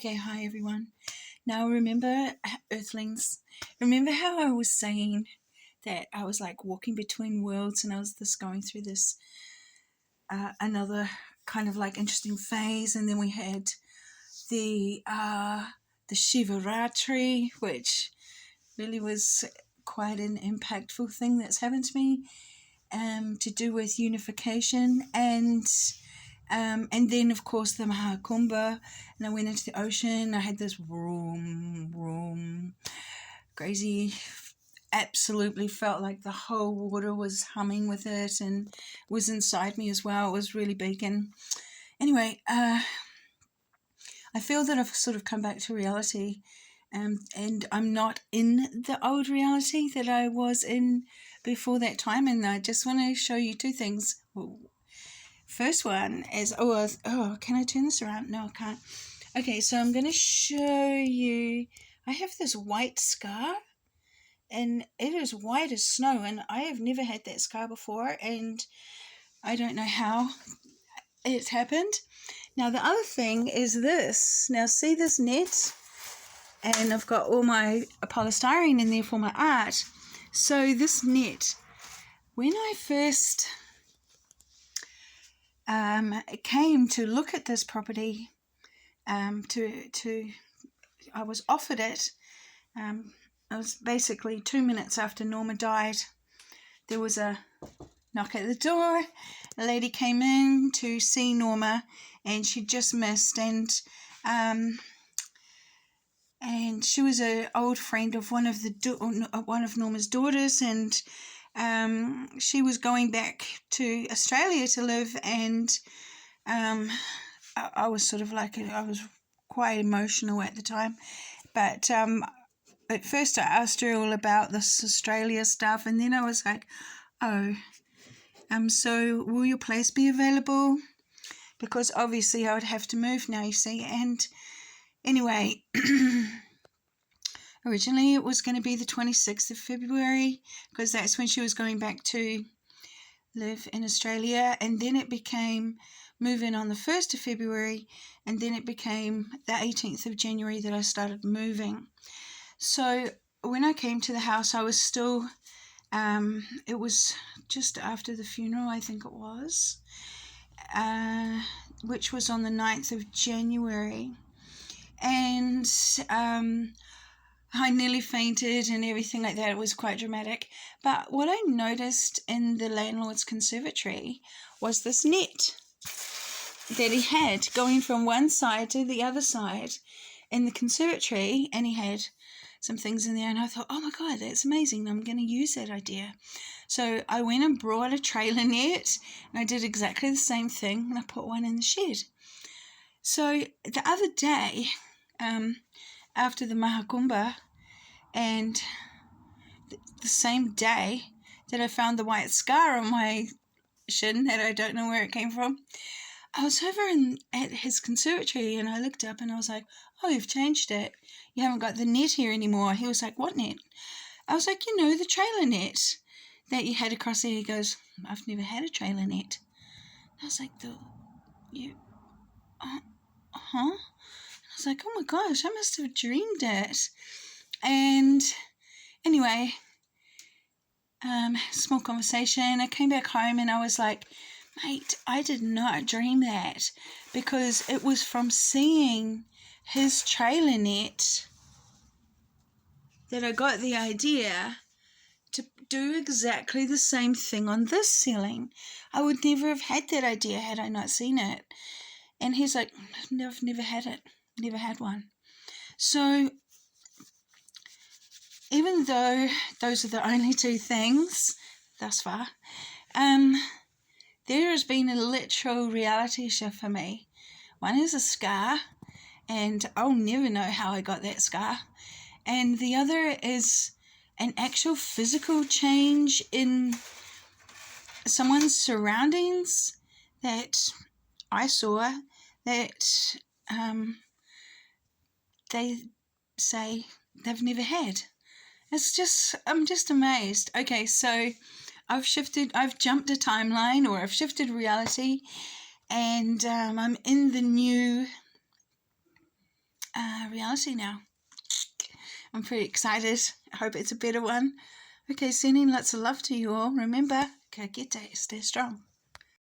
Okay, hi everyone. Now remember, Earthlings, remember how I was saying that I was like walking between worlds and I was going through this another kind of like interesting phase, and then we had the Shivaratri, which really was quite an impactful thing that's happened to me, to do with unification and then, of course, the Mahakumbha, and I went into the ocean. I had this crazy, absolutely felt like the whole water was humming with it and was inside me as well. It was really big. And anyway, I feel that I've sort of come back to reality, and I'm not in the old reality that I was in before that time. And I just want to show you two things. First one is, can I turn this around? No, I can't. Okay, so I'm going to show you, I have this white scar, and it is white as snow, and I have never had that scar before, and I don't know how it's happened. Now, the other thing is this. Now, see this net? And I've got all my polystyrene in there for my art. So this net, when I first came to look at this property, I was offered it. It was basically 2 minutes after Norma died. There was a knock at the door. A lady came in to see Norma, and she just missed. And she was an old friend of one of Norma's daughters, and she was going back to Australia to live. And I was sort of like, I was quite emotional at the time, but at first I asked her all about this Australia stuff, and then I was like, so will your place be available? Because obviously I would have to move now, you see. And anyway, originally it was going to be the 26th of February, because that's when she was going back to live in Australia, and then it became moving on the 1st of February, and then it became the 18th of January that I started moving. So when I came to the house, I was still, it was just after the funeral, I think it was, which was on the 9th of January, and I nearly fainted and everything like that. It was quite dramatic. But what I noticed in the landlord's conservatory was this net that he had going from one side to the other side in the conservatory, and he had some things in there, and I thought, oh my God, that's amazing. I'm going to use that idea. So I went and brought a trailer net, and I did exactly the same thing, and I put one in the shed. So the other day, after the Mahakumbha, and the same day that I found the white scar on my shin that I don't know where it came from, I was over at his conservatory, and I looked up and I was like, oh, you've changed it. You haven't got the net here anymore. He was like, what net? I was like, the trailer net that you had across there. He goes, I've never had a trailer net. I was like, huh? I was like, oh my gosh, I must have dreamed it. And anyway, small conversation. I came back home and I was like, mate, I did not dream that, because it was from seeing his trailer net that I got the idea to do exactly the same thing on this ceiling. I would never have had that idea had I not seen it. And he's like, I've never had it, never had one. So even though those are the only two things thus far, there has been a literal reality shift for me. One is a scar, and I'll never know how I got that scar. And the other is an actual physical change in someone's surroundings that I saw that they say they've never had. I'm just amazed. Okay, so I've jumped a timeline, or I've shifted reality, and I'm in the new reality now. I'm pretty excited. I hope it's a better one. Okay, sending lots of love to you all. Remember, ka kite, stay strong.